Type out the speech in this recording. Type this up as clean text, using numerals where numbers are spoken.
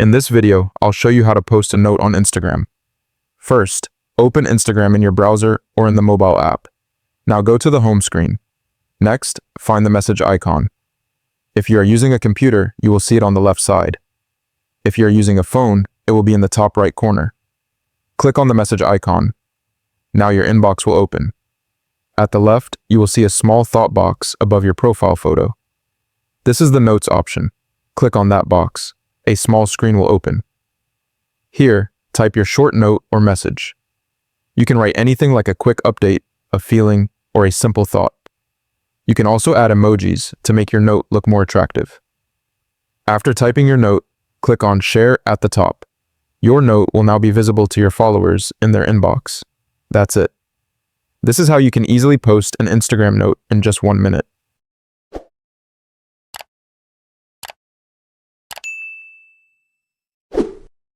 In this video, I'll show you how to post a note on Instagram. First, open Instagram in your browser or in the mobile app. Now go to the home screen. Next, find the message icon. If you are using a computer, you will see it on the left side. If you are using a phone, it will be in the top right corner. Click on the message icon. Now your inbox will open. At the left, you will see a small thought box above your profile photo. This is the Notes option. Click on that box. A small screen will open. Here, type your short note or message. You can write anything like a quick update, a feeling, or a simple thought. You can also add emojis to make your note look more attractive. After typing your note, click on Share at the top. Your note will now be visible to your followers in their inbox. That's it. This is how you can easily post an Instagram note in just 1 minute.